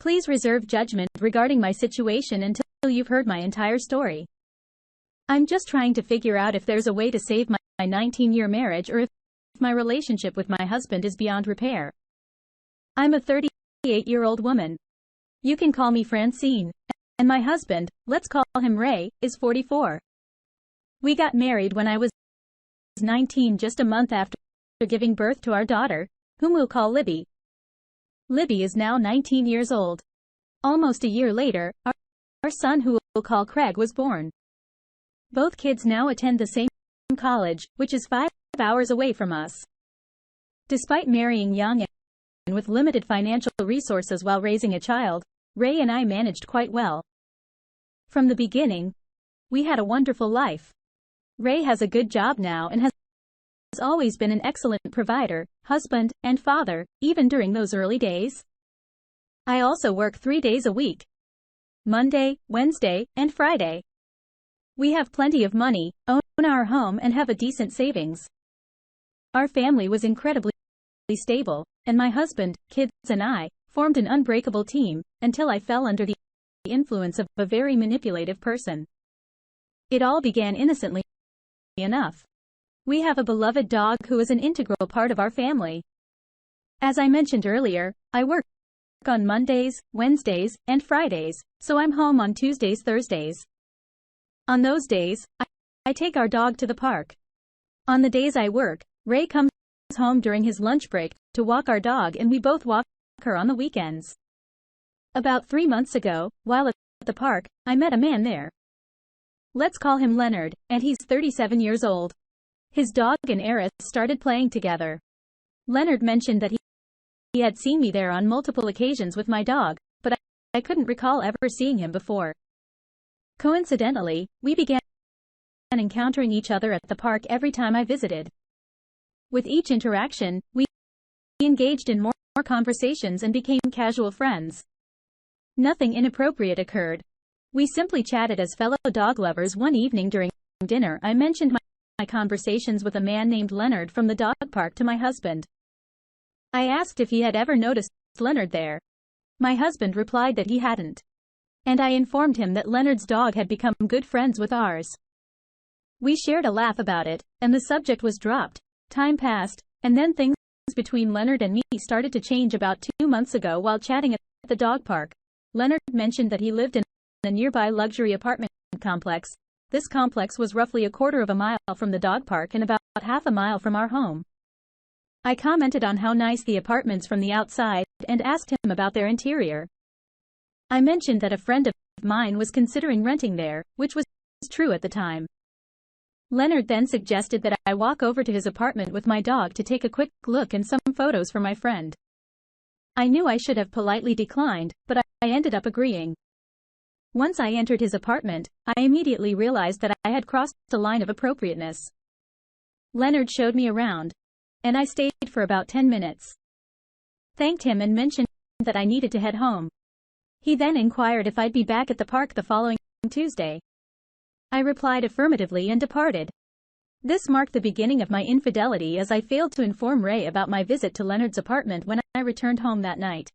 Please reserve judgment regarding my situation until you've heard my entire story. I'm just trying to figure out if there's a way to save my 19-year marriage or if my relationship with my husband is beyond repair. I'm a 38-year-old woman. You can call me Francine. And my husband, let's call him Ray, is 44. We got married when I was 19, just a month after giving birth to our daughter, whom we'll call Libby. Libby is now 19 years old. Almost a year later, our son, who we'll call Craig, was born. Both kids now attend the same college, which is 5 hours away from us. Despite marrying young and with limited financial resources while raising a child, Ray and I managed quite well. From the beginning, we had a wonderful life. Ray has a good job now and has always been an excellent provider, husband, and father, even during those early days. I also work 3 days a week: Monday, Wednesday, and Friday. We have plenty of money, own our home, and have a decent savings. Our family was incredibly stable, and my husband, kids, and I formed an unbreakable team until I fell under the influence of a very manipulative person. It all began innocently enough. We have a beloved dog who is an integral part of our family. As I mentioned earlier, I work on Mondays, Wednesdays, and Fridays, so I'm home on Tuesdays, Thursdays. On those days, I take our dog to the park. On the days I work, Ray comes home during his lunch break to walk our dog, and we both walk her on the weekends. About 3 months ago, while at the park, I met a man there. Let's call him Leonard, and he's 37 years old. His dog and Eris started playing together. Leonard mentioned that he had seen me there on multiple occasions with my dog, but I couldn't recall ever seeing him before. Coincidentally, we began encountering each other at the park every time I visited. With each interaction, we engaged in more conversations and became casual friends. Nothing inappropriate occurred. We simply chatted as fellow dog lovers. One evening during dinner, I mentioned my conversations with a man named Leonard from the dog park to my husband. I asked if he had ever noticed Leonard there. My husband replied that he hadn't. And I informed him that Leonard's dog had become good friends with ours. We shared a laugh about it, and the subject was dropped. Time passed, and then things between Leonard and me started to change. About 2 months ago, while chatting at the dog park, Leonard mentioned that he lived in a nearby luxury apartment complex. This complex was roughly a quarter of a mile from the dog park and about half a mile from our home. I commented on how nice the apartments from the outside and asked him about their interior. I mentioned that a friend of mine was considering renting there, which was true at the time. Leonard then suggested that I walk over to his apartment with my dog to take a quick look and some photos for my friend. I knew I should have politely declined, but I ended up agreeing. Once I entered his apartment, I immediately realized that I had crossed a line of appropriateness. Leonard showed me around, and I stayed for about 10 minutes. Thanked him and mentioned that I needed to head home. He then inquired if I'd be back at the park the following Tuesday. I replied affirmatively and departed. This marked the beginning of my infidelity, as I failed to inform Ray about my visit to Leonard's apartment when I returned home that night.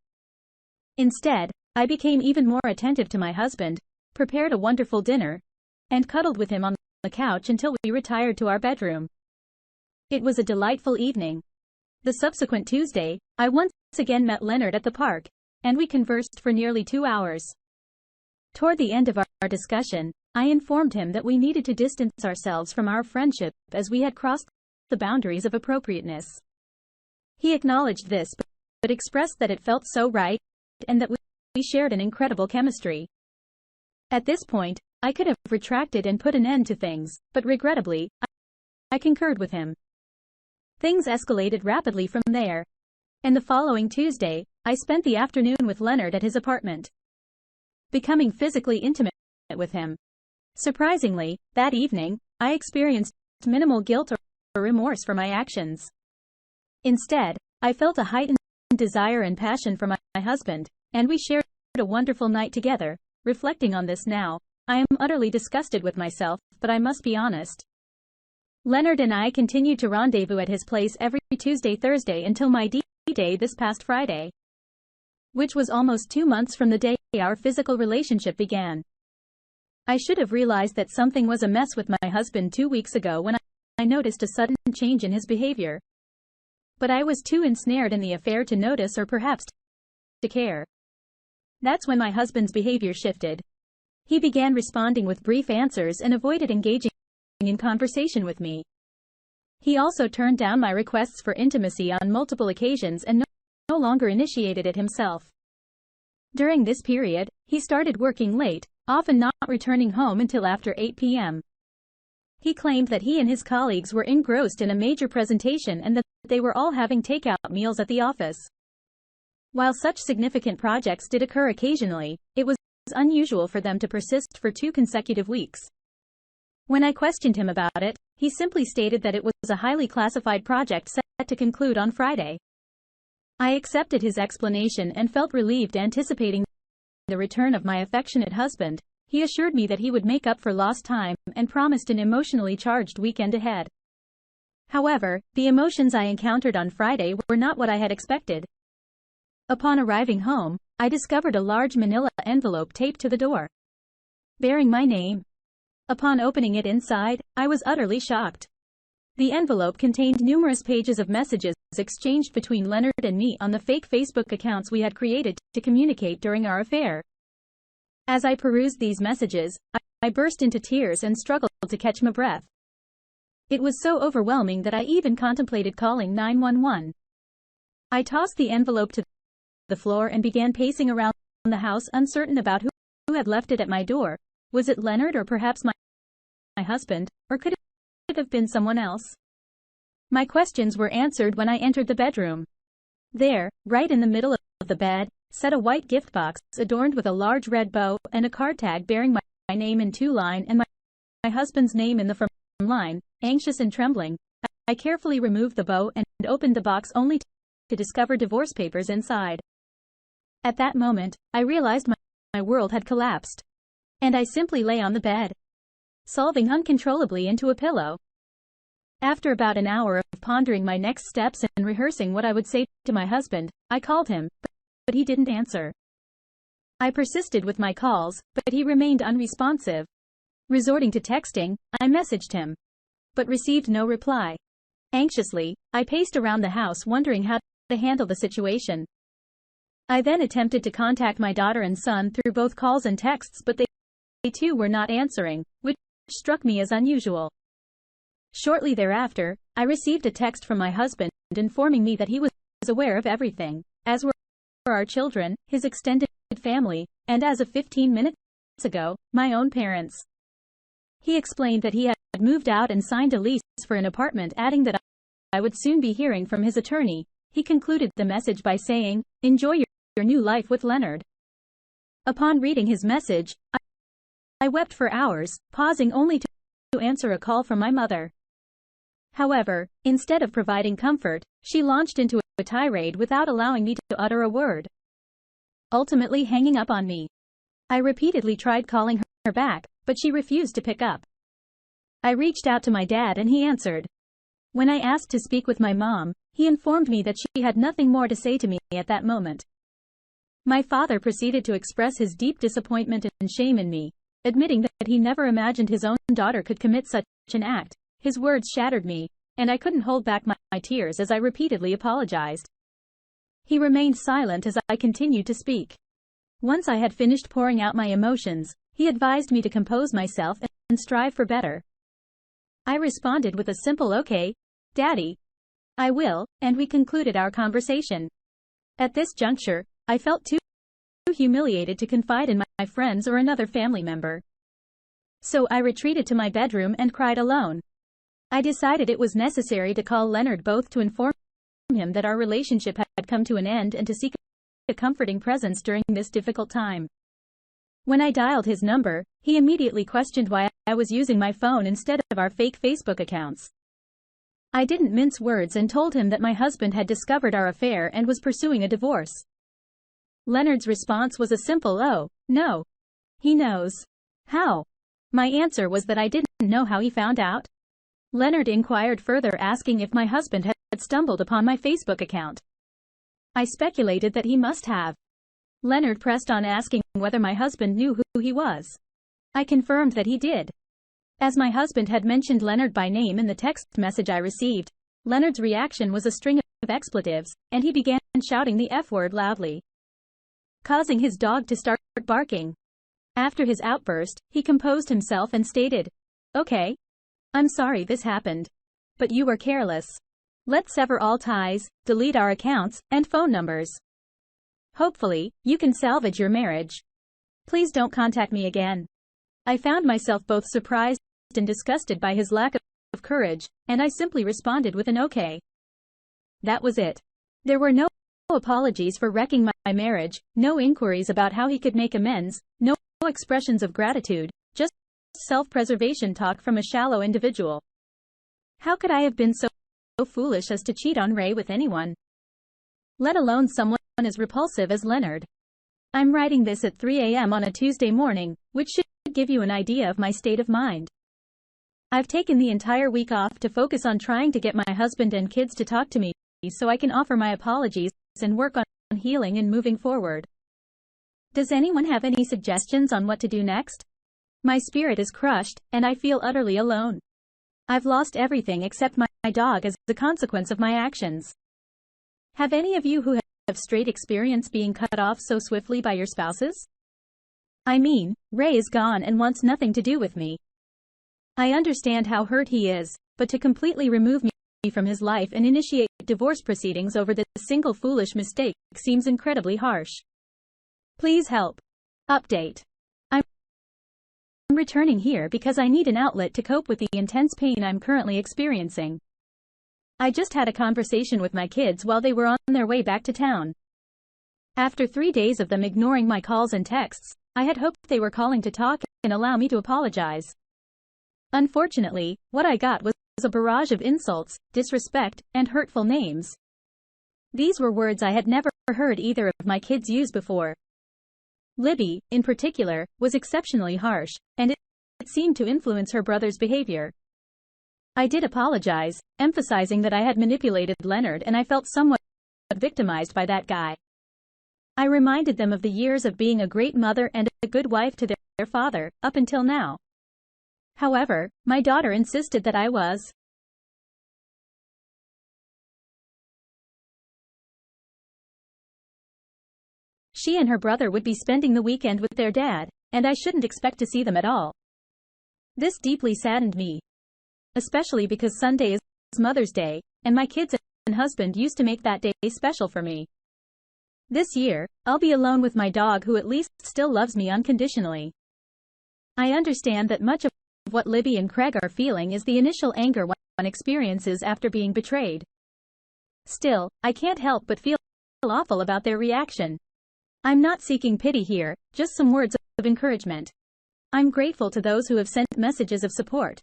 Instead, I became even more attentive to my husband, prepared a wonderful dinner, and cuddled with him on the couch until we retired to our bedroom. It was a delightful evening. The subsequent Tuesday, I once again met Leonard at the park, and we conversed for nearly 2 hours. Toward the end of our discussion, I informed him that we needed to distance ourselves from our friendship as we had crossed the boundaries of appropriateness. He acknowledged this, but expressed that it felt so right, and that we shared an incredible chemistry. At this point, I could have retracted and put an end to things, but regrettably, I concurred with him. Things escalated rapidly from there, and the following Tuesday, I spent the afternoon with Leonard at his apartment, becoming physically intimate with him. Surprisingly, that evening, I experienced minimal guilt or remorse for my actions. Instead, I felt a heightened desire and passion for my husband, and we shared a wonderful night together. Reflecting on this now, I am utterly disgusted with myself, but I must be honest. Leonard and I continued to rendezvous at his place every Tuesday, Thursday until my D-Day this past Friday. which was almost 2 months from the day our physical relationship began. I should have realized that something was amiss with my husband 2 weeks ago when I noticed a sudden change in his behavior. But I was too ensnared in the affair to notice or perhaps to care. That's when my husband's behavior shifted. He began responding with brief answers and avoided engaging in conversation with me. He also turned down my requests for intimacy on multiple occasions and no longer initiated it himself. During this period, he started working late, often not returning home until after 8 p.m. He claimed that he and his colleagues were engrossed in a major presentation and that they were all having takeout meals at the office. While such significant projects did occur occasionally, it was unusual for them to persist for 2 consecutive weeks. When I questioned him about it, he simply stated that it was a highly classified project set to conclude on Friday. I accepted his explanation and felt relieved, anticipating the return of my affectionate husband. He assured me that he would make up for lost time and promised an emotionally charged weekend ahead. However, the emotions I encountered on Friday were not what I had expected. Upon arriving home, I discovered a large manila envelope taped to the door, bearing my name. Upon opening it inside, I was utterly shocked. The envelope contained numerous pages of messages exchanged between Leonard and me on the fake Facebook accounts we had created to communicate during our affair. As I perused these messages, I burst into tears and struggled to catch my breath. It was so overwhelming that I even contemplated calling 911. I tossed the envelope to the floor and began pacing around the house, uncertain about who had left it at my door. Was it Leonard or perhaps my husband, or could it have been someone else? My questions were answered when I entered the bedroom. There, right in the middle of the bed, sat a white gift box adorned with a large red bow and a card tag bearing my name in 2 lines and my husband's name in the from line. Anxious and trembling, I carefully removed the bow and opened the box only to discover divorce papers inside. At that moment, I realized my world had collapsed. And I simply lay on the bed, solving uncontrollably into a pillow. After about an hour of pondering my next steps and rehearsing what I would say to my husband, I called him, but he didn't answer. I persisted with my calls, but he remained unresponsive. Resorting to texting, I messaged him, but received no reply. Anxiously, I paced around the house wondering how to handle the situation. I then attempted to contact my daughter and son through both calls and texts, but they too were not answering, which struck me as unusual. Shortly thereafter, I received a text from my husband informing me that he was aware of everything, as were our children, his extended family, and as of 15 minutes ago, my own parents. He explained that he had moved out and signed a lease for an apartment, adding that I would soon be hearing from his attorney. He concluded the message by saying, "Enjoy your new life with Leonard." Upon reading his message, I wept for hours, pausing only to answer a call from my mother. However, instead of providing comfort, she launched into a tirade without allowing me to utter a word, ultimately hanging up on me. I repeatedly tried calling her back, but she refused to pick up. I reached out to my dad and he answered. When I asked to speak with my mom, he informed me that she had nothing more to say to me at that moment. My father proceeded to express his deep disappointment and shame in me, admitting that he never imagined his own daughter could commit such an act. His words shattered me, and I couldn't hold back my tears as I repeatedly apologized. He remained silent as I continued to speak. Once I had finished pouring out my emotions, he advised me to compose myself and strive for better. I responded with a simple "Okay, Daddy. I will," and we concluded our conversation. At this juncture, I felt too humiliated to confide in my friends or another family member. So I retreated to my bedroom and cried alone. I decided it was necessary to call Leonard both to inform him that our relationship had come to an end and to seek a comforting presence during this difficult time. When I dialed his number, he immediately questioned why I was using my phone instead of our fake Facebook accounts. I didn't mince words and told him that my husband had discovered our affair and was pursuing a divorce. Leonard's response was a simple "Oh, no. He knows." "How?" My answer was that I didn't know how he found out. Leonard inquired further, asking if my husband had stumbled upon my Facebook account. I speculated that he must have. Leonard pressed on, asking whether my husband knew who he was. I confirmed that he did. As my husband had mentioned Leonard by name in the text message I received, Leonard's reaction was a string of expletives, and he began shouting the F word loudly, causing his dog to start barking. After his outburst, he composed himself and stated, "Okay. I'm sorry this happened. But you were careless. Let's sever all ties, delete our accounts and phone numbers. Hopefully, you can salvage your marriage. Please don't contact me again." I found myself both surprised and disgusted by his lack of courage, and I simply responded with an okay. That was it. There were no apologies for wrecking my marriage, no inquiries about how he could make amends, no expressions of gratitude, just self-preservation talk from a shallow individual. How could I have been so foolish as to cheat on Ray with anyone? Let alone someone as repulsive as Leonard. I'm writing this at 3 a.m. on a Tuesday morning, which should give you an idea of my state of mind. I've taken the entire week off to focus on trying to get my husband and kids to talk to me so I can offer my apologies and work on healing and moving forward. Does anyone have any suggestions on what to do next? My spirit is crushed, and I feel utterly alone. I've lost everything except my dog as the consequence of my actions. Have any of you who have straight experience being cut off so swiftly by your spouses? I mean, Ray is gone and wants nothing to do with me. I understand how hurt he is, but to completely remove me from his life and initiate divorce proceedings over this single foolish mistake seems incredibly harsh. Please help. Update. I'm returning here because I need an outlet to cope with the intense pain I'm currently experiencing. I just had a conversation with my kids while they were on their way back to town. After 3 days of them ignoring my calls and texts, I had hoped they were calling to talk and allow me to apologize. Unfortunately, what I got was a barrage of insults, disrespect, and hurtful names. These were words I had never heard either of my kids use before. Libby, in particular, was exceptionally harsh, and it seemed to influence her brother's behavior. I did apologize, emphasizing that I had manipulated Leonard and I felt somewhat victimized by that guy. I reminded them of the years of being a great mother and a good wife to their father, up until now. However, my daughter insisted that I was. She and her brother would be spending the weekend with their dad, and I shouldn't expect to see them at all. This deeply saddened me, especially because Sunday is Mother's Day, and my kids and husband used to make that day special for me. This year, I'll be alone with my dog, who at least still loves me unconditionally. I understand that much of what Libby and Craig are feeling is the initial anger one experiences after being betrayed. Still, I can't help but feel awful about their reaction. I'm not seeking pity here, just some words of encouragement. I'm grateful to those who have sent messages of support.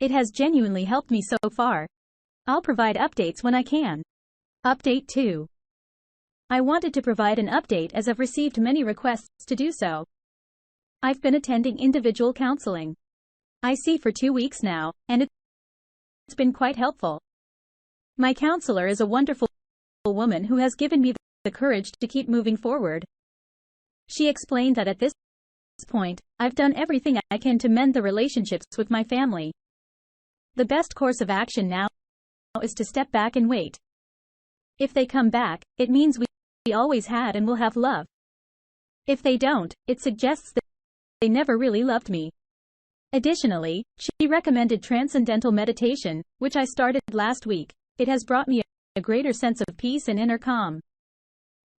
It has genuinely helped me so far. I'll provide updates when I can. Update 2. I wanted to provide an update as I've received many requests to do so. I've been attending individual counseling. I see for 2 weeks now, and it's been quite helpful. My counselor is a wonderful woman who has given me the courage to keep moving forward. She explained that at this point, I've done everything I can to mend the relationships with my family. The best course of action now is to step back and wait. If they come back, it means we always had and will have love. If they don't, it suggests that they never really loved me. Additionally, she recommended transcendental meditation, which I started last week. It has brought me a greater sense of peace and inner calm.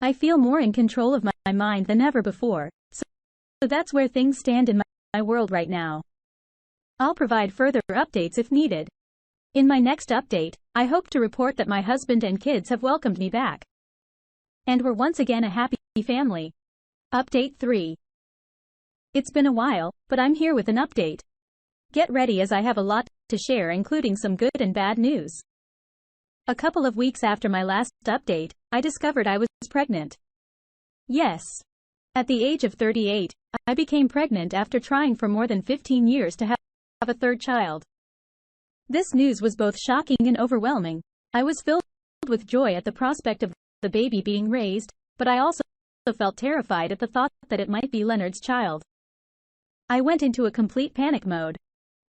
I feel more in control of my mind than ever before, so that's where things stand in my world right now. I'll provide further updates if needed. In my next update, I hope to report that my husband and kids have welcomed me back, and we're once again a happy family. Update 3. It's been a while, but I'm here with an update. Get ready, as I have a lot to share, including some good and bad news. A couple of weeks after my last update, I discovered I was pregnant. Yes. At the age of 38, I became pregnant after trying for more than 15 years to have a third child. This news was both shocking and overwhelming. I was filled with joy at the prospect of the baby being raised, but I also felt terrified at the thought that it might be Leonard's child. I went into a complete panic mode.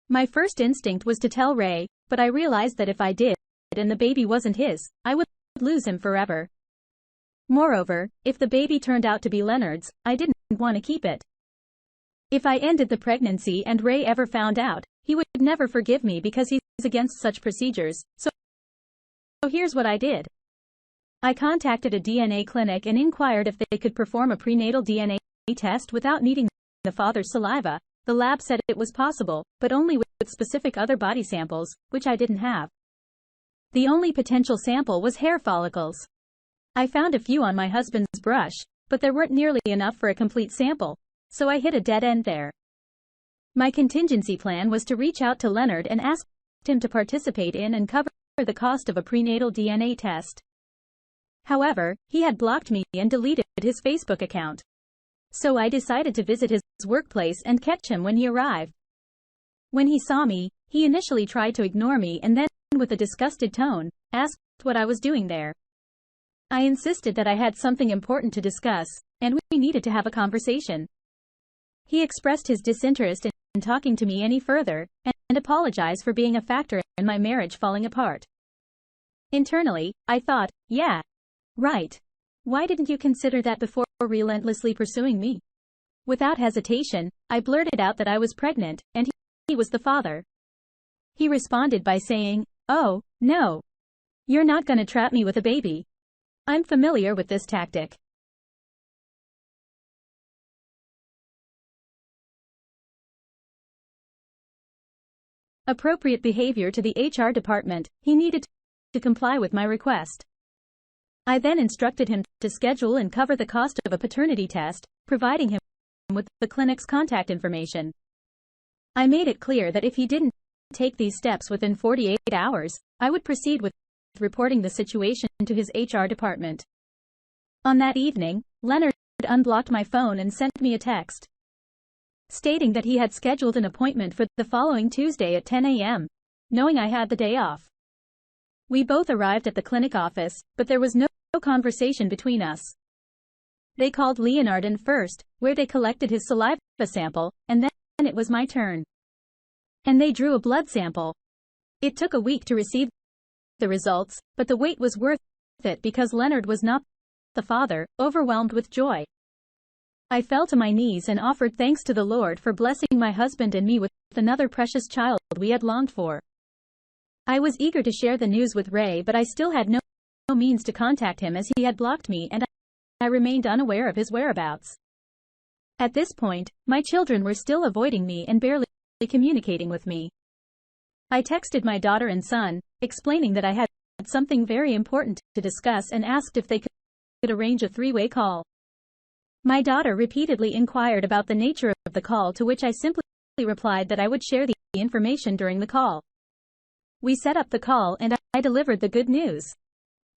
My first instinct was to tell Ray, but I realized that if I did, and the baby wasn't his, I would lose him forever. Moreover, if the baby turned out to be Leonard's, I didn't want to keep it. If I ended the pregnancy and Ray ever found out, he would never forgive me because he's against such procedures, so here's what I did. I contacted a DNA clinic and inquired if they could perform a prenatal DNA test without needing the father's saliva. The lab said it was possible, but only with specific other body samples, which I didn't have. The only potential sample was hair follicles. I found a few on my husband's brush, but there weren't nearly enough for a complete sample, so I hit a dead end there. My contingency plan was to reach out to Leonard and ask him to participate in and cover the cost of a prenatal DNA test. However, he had blocked me and deleted his Facebook account. So I decided to visit his workplace and catch him when he arrived. When he saw me, he initially tried to ignore me and then, with a disgusted tone, asked what I was doing there. I insisted that I had something important to discuss, and we needed to have a conversation. He expressed his disinterest in talking to me any further, and apologized for being a factor in my marriage falling apart. Internally, I thought, yeah, right. Why didn't you consider that before relentlessly pursuing me? Without hesitation, I blurted out that I was pregnant, and he was the father. He responded by saying, "Oh, no. You're not gonna trap me with a baby. I'm familiar with this tactic." Appropriate behavior to the HR department, he needed to comply with my request. I then instructed him to schedule and cover the cost of a paternity test, providing him with the clinic's contact information. I made it clear that if he didn't take these steps within 48 hours, I would proceed with reporting the situation to his HR department. On that evening, Leonard unblocked my phone and sent me a text stating that he had scheduled an appointment for the following Tuesday at 10 a.m., knowing I had the day off. We both arrived at the clinic office, but there was no conversation between us. They called Leonard first, where they collected his saliva sample, and then it was my turn. And they drew a blood sample. It took a week to receive the results, but the wait was worth it because Leonard was not the father, overwhelmed with joy. I fell to my knees and offered thanks to the Lord for blessing my husband and me with another precious child we had longed for. I was eager to share the news with Ray, but I still had no means to contact him as he had blocked me, and I remained unaware of his whereabouts. At this point, my children were still avoiding me and barely communicating with me. I texted my daughter and son, explaining that I had something very important to discuss and asked if they could arrange a three-way call. My daughter repeatedly inquired about the nature of the call, to which I simply replied that I would share the information during the call. We set up the call and I delivered the good news.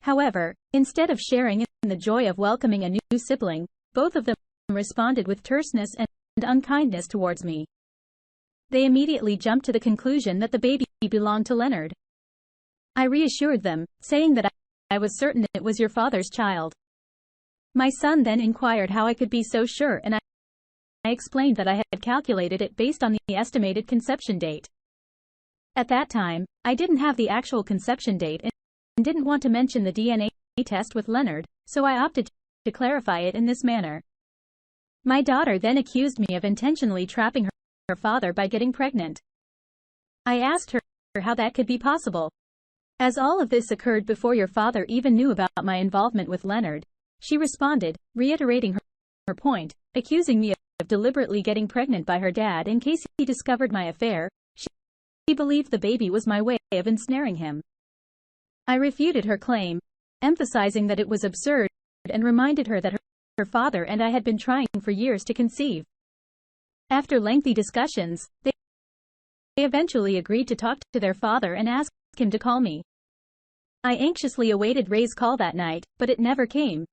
However, instead of sharing in the joy of welcoming a new sibling, both of them responded with terseness and unkindness towards me. They immediately jumped to the conclusion that the baby belonged to Leonard. I reassured them, saying that I was certain it was your father's child. My son then inquired how I could be so sure, and I explained that I had calculated it based on the estimated conception date. At that time, I didn't have the actual conception date and didn't want to mention the DNA test with Leonard, so I opted to clarify it in this manner. My daughter then accused me of intentionally trapping her father by getting pregnant. I asked her how that could be possible. As all of this occurred before your father even knew about my involvement with Leonard, she responded, reiterating her point, accusing me of deliberately getting pregnant by her dad in case he discovered my affair. She believed the baby was my way of ensnaring him. I refuted her claim, emphasizing that it was absurd, and reminded her that her father and I had been trying for years to conceive. After lengthy discussions, they eventually agreed to talk to their father and ask him to call me. I anxiously awaited Ray's call that night, but it never came.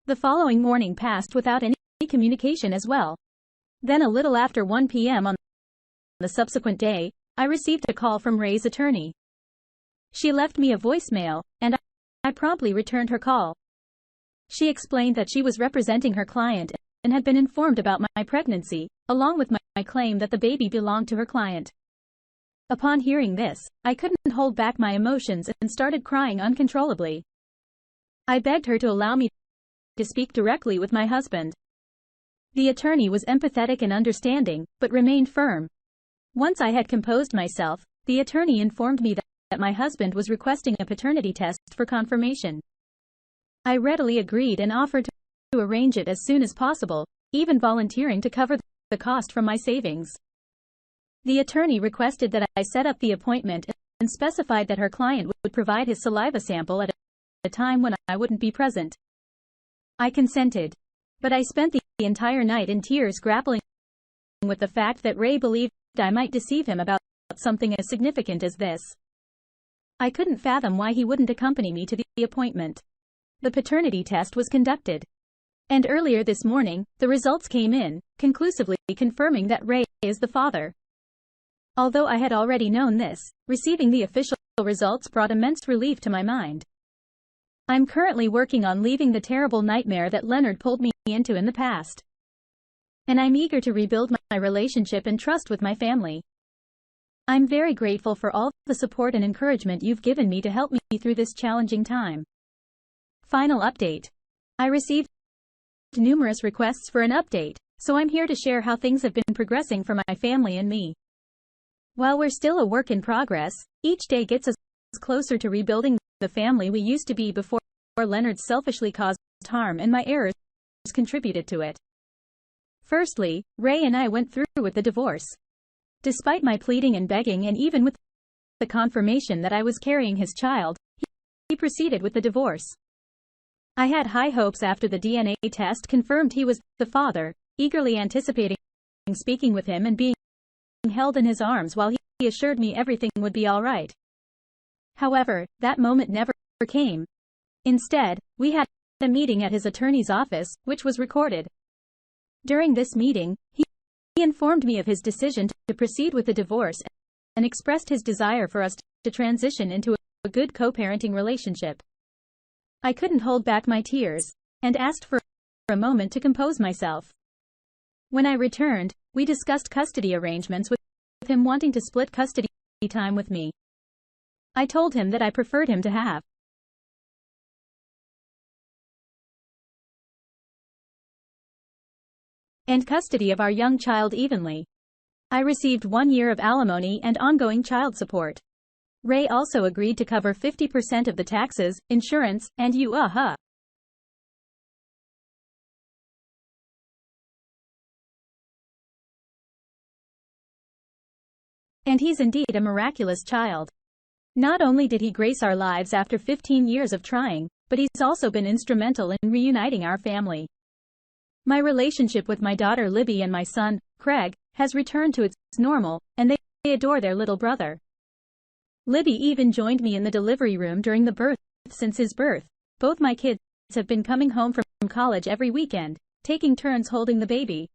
The following morning passed without any communication as well. Then a little after 1 p.m. on the subsequent day, I received a call from Ray's attorney. She left me a voicemail, and I promptly returned her call. She explained that she was representing her client and had been informed about my pregnancy, along with my claim that the baby belonged to her client. Upon hearing this, I couldn't hold back my emotions and started crying uncontrollably. I begged her to allow me to speak directly with my husband. The attorney was empathetic and understanding, but remained firm. Once I had composed myself, the attorney informed me that my husband was requesting a paternity test for confirmation. I readily agreed and offered to arrange it as soon as possible, even volunteering to cover the cost from my savings. The attorney requested that I set up the appointment and specified that her client would provide his saliva sample at a time when I wouldn't be present. I consented, but I spent the entire night in tears grappling with the fact that Ray believed I might deceive him about something as significant as this. I couldn't fathom why he wouldn't accompany me to the appointment. The paternity test was conducted, and earlier this morning, the results came in, conclusively confirming that Ray is the father. Although I had already known this, receiving the official results brought immense relief to my mind. I'm currently working on leaving the terrible nightmare that Leonard pulled me into in the past. And I'm eager to rebuild my relationship and trust with my family. I'm very grateful for all the support and encouragement you've given me to help me through this challenging time. Final update. I received numerous requests for an update, so I'm here to share how things have been progressing for my family and me. While we're still a work in progress, each day gets us closer to rebuilding the family we used to be before Leonard selfishly caused harm and my errors contributed to it. Firstly, Ray and I went through with the divorce. Despite my pleading and begging and even with the confirmation that I was carrying his child, he proceeded with the divorce. I had high hopes after the DNA test confirmed he was the father, eagerly anticipating speaking with him and being held in his arms while he assured me everything would be all right. However, that moment never came. Instead, we had a meeting at his attorney's office, which was recorded. During this meeting, he informed me of his decision to proceed with the divorce and expressed his desire for us to transition into a good co-parenting relationship. I couldn't hold back my tears and asked for a moment to compose myself. When I returned, we discussed custody arrangements with him wanting to split custody time with me. I told him that I preferred him to have and custody of our young child evenly. I received 1 year of alimony and ongoing child support. Ray also agreed to cover 50% of the taxes, insurance, and And he's indeed a miraculous child. Not only did he grace our lives after 15 years of trying, but he's also been instrumental in reuniting our family. My relationship with my daughter Libby and my son, Craig, has returned to its normal, and they adore their little brother. Libby even joined me in the delivery room during the birth. Since his birth, both my kids have been coming home from college every weekend, taking turns holding the baby.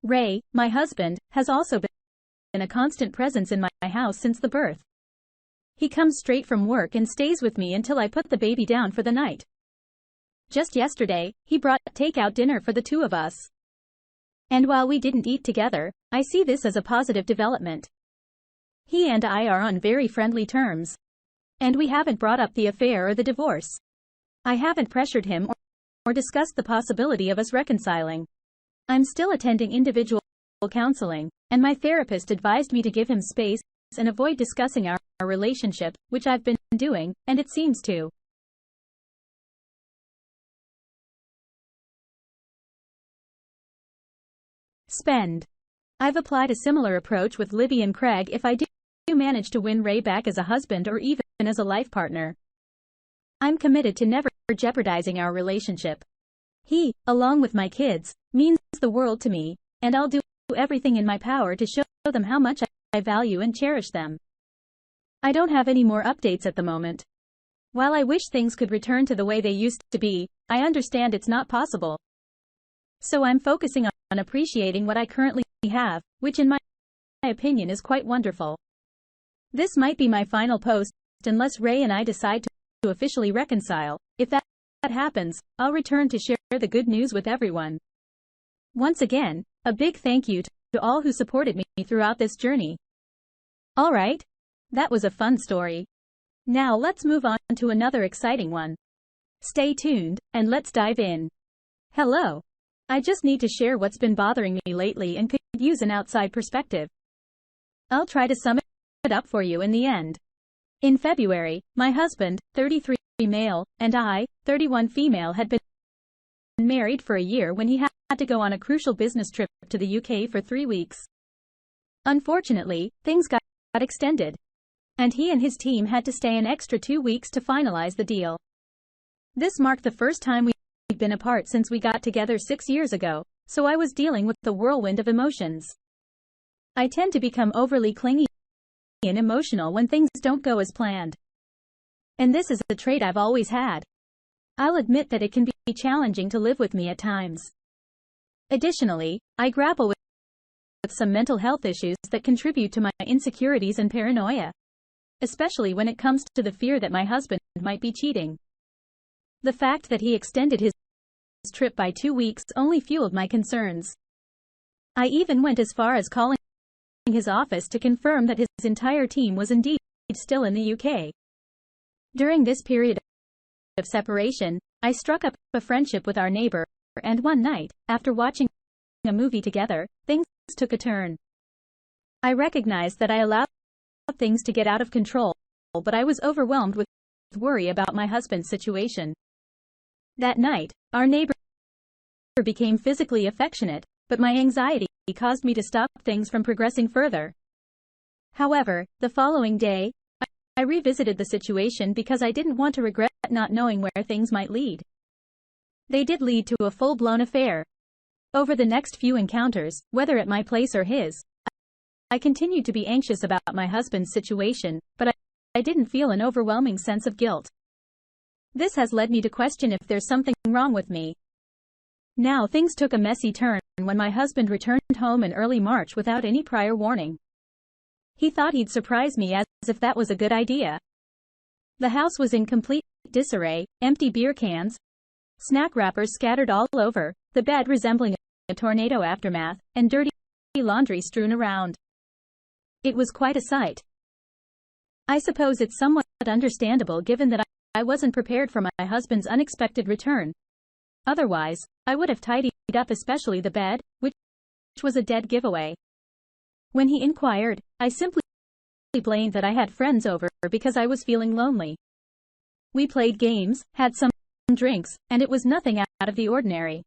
Ray, my husband, has also been a constant presence in my house since the birth. He comes straight from work and stays with me until I put the baby down for the night. Just yesterday, he brought takeout dinner for the two of us. And while we didn't eat together, I see this as a positive development. He and I are on very friendly terms. And we haven't brought up the affair or the divorce. I haven't pressured him or discussed the possibility of us reconciling. I'm still attending individual counseling, and my therapist advised me to give him space and avoid discussing our relationship, which I've been doing, and it seems to spend. I've applied a similar approach with Libby and Craig if I do manage to win Ray back as a husband or even as a life partner. I'm committed to never jeopardizing our relationship. He, along with my kids, means the world to me, and I'll do everything in my power to show them how much I value and cherish them. I don't have any more updates at the moment. While I wish things could return to the way they used to be, I understand it's not possible. So I'm focusing on appreciating what I currently have, which in my opinion is quite wonderful. This might be my final post, unless Ray and I decide to officially reconcile. If that happens, I'll return to share the good news with everyone. Once again, a big thank you to all who supported me throughout this journey. Alright, that was a fun story. Now let's move on to another exciting one. Stay tuned, and let's dive in. Hello. I just need to share what's been bothering me lately and could use an outside perspective. I'll try to sum it up for you in the end. In February, my husband, 33 male, and I, 31 female, had been married for a year when he had to go on a crucial business trip to the UK for 3 weeks. Unfortunately, things got extended, and he and his team had to stay an extra 2 weeks to finalize the deal. This marked the first time we'd been apart since we got together 6 years ago, so I was dealing with the whirlwind of emotions. I tend to become overly clingy and emotional when things don't go as planned. And this is a trait I've always had. I'll admit that it can be challenging to live with me at times. Additionally, I grapple with some mental health issues that contribute to my insecurities and paranoia, especially when it comes to the fear that my husband might be cheating. The fact that he extended his trip by 2 weeks only fueled my concerns. I even went as far as calling his office to confirm that his entire team was indeed still in the UK. During this period of separation, I struck up a friendship with our neighbor, and one night, after watching a movie together, things took a turn. I recognized that I allowed things to get out of control, but I was overwhelmed with worry about my husband's situation. That night, our neighbor became physically affectionate, but my anxiety caused me to stop things from progressing further. However, the following day, I revisited the situation because I didn't want to regret not knowing where things might lead. They did lead to a full-blown affair. Over the next few encounters, whether at my place or his, I continued to be anxious about my husband's situation, but I didn't feel an overwhelming sense of guilt. This has led me to question if there's something wrong with me. Now things took a messy turn when my husband returned home in early March without any prior warning. He thought he'd surprise me, as if that was a good idea. The house was in complete disarray, empty beer cans, snack wrappers scattered all over, the bed resembling a tornado aftermath, and dirty laundry strewn around. It was quite a sight. I suppose it's somewhat understandable given that I wasn't prepared for my husband's unexpected return. Otherwise, I would have tidied up, especially the bed, which was a dead giveaway. When he inquired, I simply blamed that I had friends over because I was feeling lonely. We played games, had some drinks, and it was nothing out of the ordinary.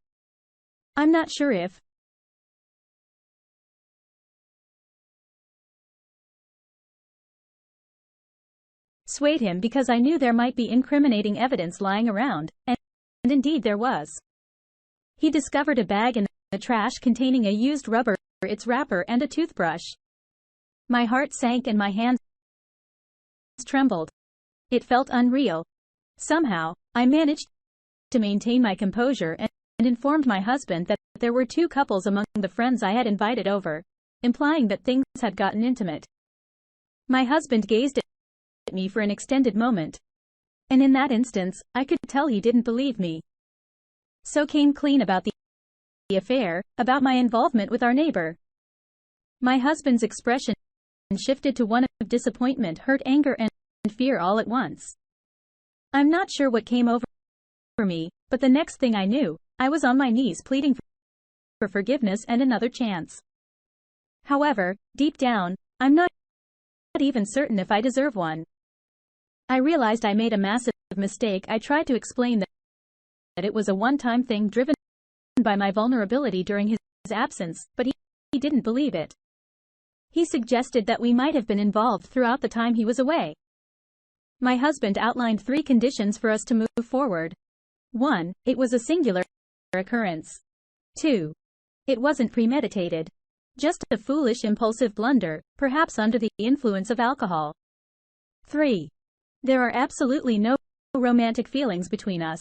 I'm not sure if swayed him because I knew there might be incriminating evidence lying around, and indeed there was. He discovered a bag in the trash containing a used rubber, its wrapper, and a toothbrush. My heart sank and my hands trembled. It felt unreal. Somehow, I managed to maintain my composure and informed my husband that there were 2 couples among the friends I had invited over, implying that things had gotten intimate. My husband gazed at me for an extended moment, and in that instance, I could tell he didn't believe me. So came clean about the affair, about my involvement with our neighbor. My husband's expression shifted to one of disappointment, hurt, anger, and fear all at once. I'm not sure what came over me, but the next thing I knew, I was on my knees pleading for forgiveness and another chance. However, deep down, I'm not even certain if I deserve one. I realized I made a massive mistake. I tried to explain that it was a one-time thing driven by my vulnerability during his absence, but he didn't believe it. He suggested that we might have been involved throughout the time he was away. My husband outlined 3 conditions for us to move forward. 1. It was a singular occurrence. 2. It wasn't premeditated. Just a foolish, impulsive blunder, perhaps under the influence of alcohol. 3. There are absolutely no romantic feelings between us.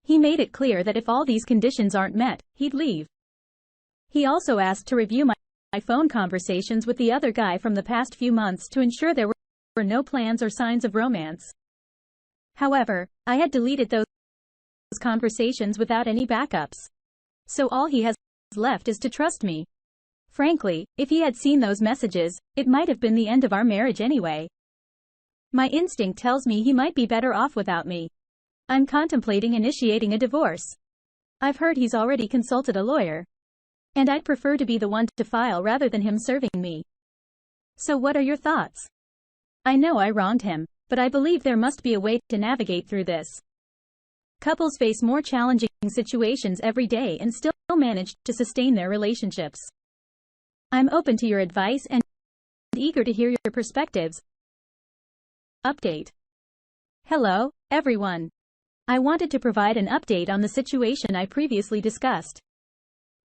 He made it clear that if all these conditions aren't met, he'd leave. He also asked to review my phone conversations with the other guy from the past few months to ensure there were no plans or signs of romance. However, I had deleted those conversations without any backups. So all he has left is to trust me. Frankly, if he had seen those messages, it might have been the end of our marriage anyway. My instinct tells me he might be better off without me. I'm contemplating initiating a divorce. I've heard he's already consulted a lawyer. And I'd prefer to be the one to file rather than him serving me. So what are your thoughts? I know I wronged him, but I believe there must be a way to navigate through this. Couples face more challenging situations every day and still manage to sustain their relationships. I'm open to your advice and eager to hear your perspectives. Update. Hello, everyone. I wanted to provide an update on the situation I previously discussed.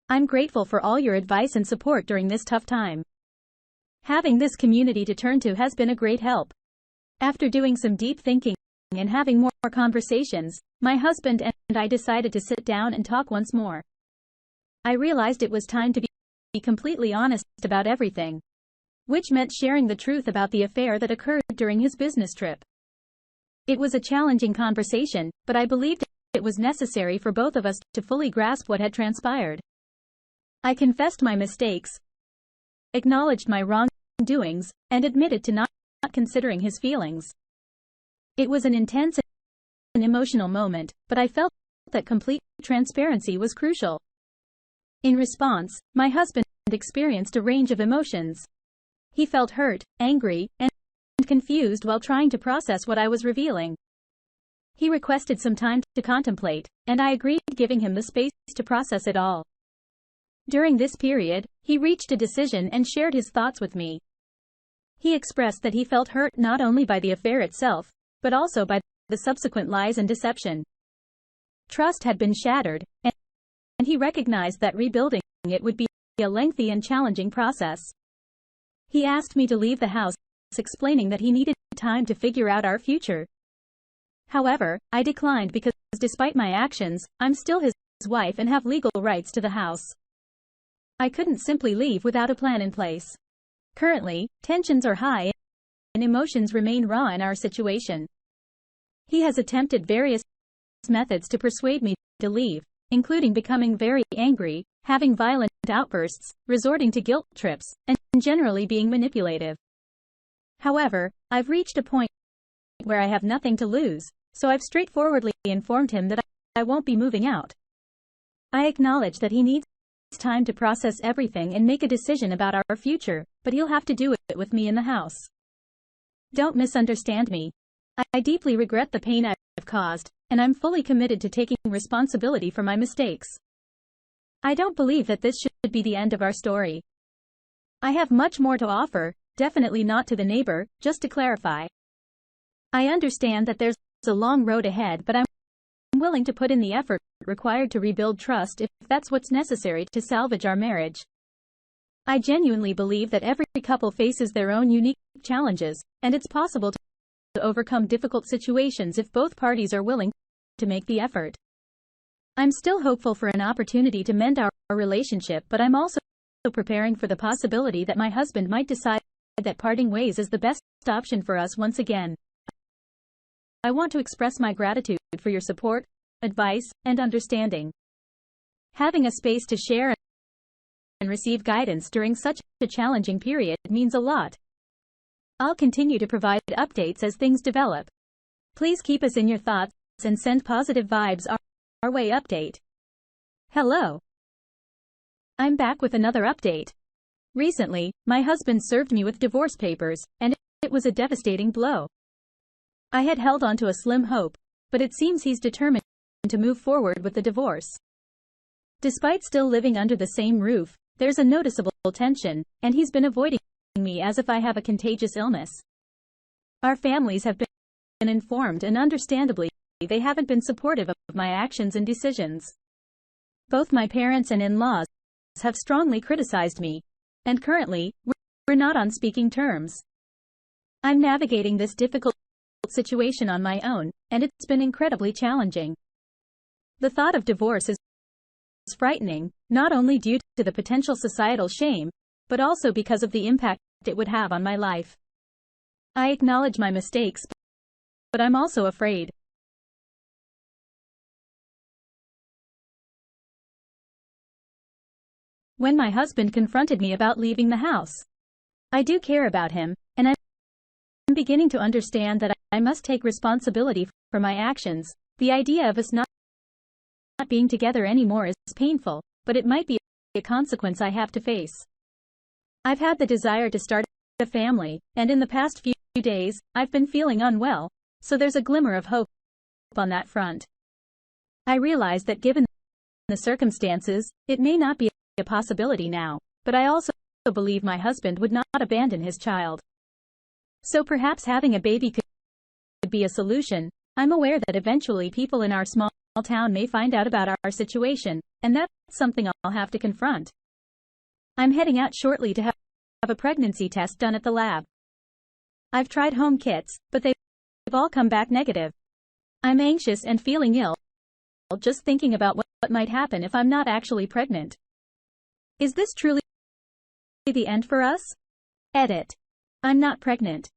I'm grateful for all your advice and support during this tough time. Having this community to turn to has been a great help. After doing some deep thinking and having more conversations, my husband and I decided to sit down and talk once more. I realized it was time to be completely honest about everything, which meant sharing the truth about the affair that occurred during his business trip. It was a challenging conversation, but I believed it was necessary for both of us to fully grasp what had transpired. I confessed my mistakes, acknowledged my wrongdoings, and admitted to not considering his feelings. It was an intense and emotional moment, but I felt that complete transparency was crucial. In response, my husband experienced a range of emotions. He felt hurt, angry, and confused while trying to process what I was revealing. He requested some time to contemplate, and I agreed, giving him the space to process it all. During this period, he reached a decision and shared his thoughts with me. He expressed that he felt hurt not only by the affair itself, but also by the subsequent lies and deception. Trust had been shattered, and he recognized that rebuilding it would be a lengthy and challenging process. He asked me to leave the house, explaining that he needed time to figure out our future. However, I declined because, despite my actions, I'm still his wife and have legal rights to the house. I couldn't simply leave without a plan in place. Currently, tensions are high and emotions remain raw in our situation. He has attempted various methods to persuade me to leave, including becoming very angry, having violent outbursts, resorting to guilt trips, and generally being manipulative. However, I've reached a point where I have nothing to lose, so I've straightforwardly informed him that I won't be moving out. I acknowledge that he needs time to process everything and make a decision about our future, but he'll have to do it with me in the house. Don't misunderstand me. I deeply regret the pain I've caused, and I'm fully committed to taking responsibility for my mistakes. I don't believe that this should be the end of our story. I have much more to offer, definitely not to the neighbor, just to clarify. I understand that there's a long road ahead, but I'm willing to put in the effort required to rebuild trust if that's what's necessary to salvage our marriage. I genuinely believe that every couple faces their own unique challenges, and it's possible to overcome difficult situations if both parties are willing to make the effort. I'm still hopeful for an opportunity to mend our relationship, but I'm also preparing for the possibility that my husband might decide that parting ways is the best option for us once again. I want to express my gratitude for your support, advice, and understanding. Having a space to share and receive guidance during such a challenging period means a lot. I'll continue to provide updates as things develop. Please keep us in your thoughts and send positive vibes our way. Update. Hello. I'm back with another update. Recently, my husband served me with divorce papers, and it was a devastating blow. I had held on to a slim hope, but it seems he's determined to move forward with the divorce. Despite still living under the same roof, there's a noticeable tension, and he's been avoiding me as if I have a contagious illness. Our families have been informed, and understandably, they haven't been supportive of my actions and decisions. Both my parents and in-laws have strongly criticized me, and currently, we're not on speaking terms. I'm navigating this difficult situation on my own, and it's been incredibly challenging. The thought of divorce is frightening, not only due to the potential societal shame, but also because of the impact it would have on my life. I acknowledge my mistakes, but I'm also afraid. when my husband confronted me about leaving the house. I do care about him, and I'm beginning to understand that I must take responsibility for my actions. The idea of us not being together anymore is painful, but it might be a consequence I have to face. I've had the desire to start a family, and in the past few days, I've been feeling unwell, so there's a glimmer of hope on that front. I realize that given the circumstances, it may not be a possibility now, but I also believe my husband would not abandon his child. So perhaps having a baby could be a solution. I'm aware that eventually people in our small town may find out about our situation, and that's something I'll have to confront. I'm heading out shortly to have a pregnancy test done at the lab. I've tried home kits, but they've all come back negative. I'm anxious and feeling ill, just thinking about what might happen if I'm not actually pregnant. Is this truly the end for us? Edit. I'm not pregnant.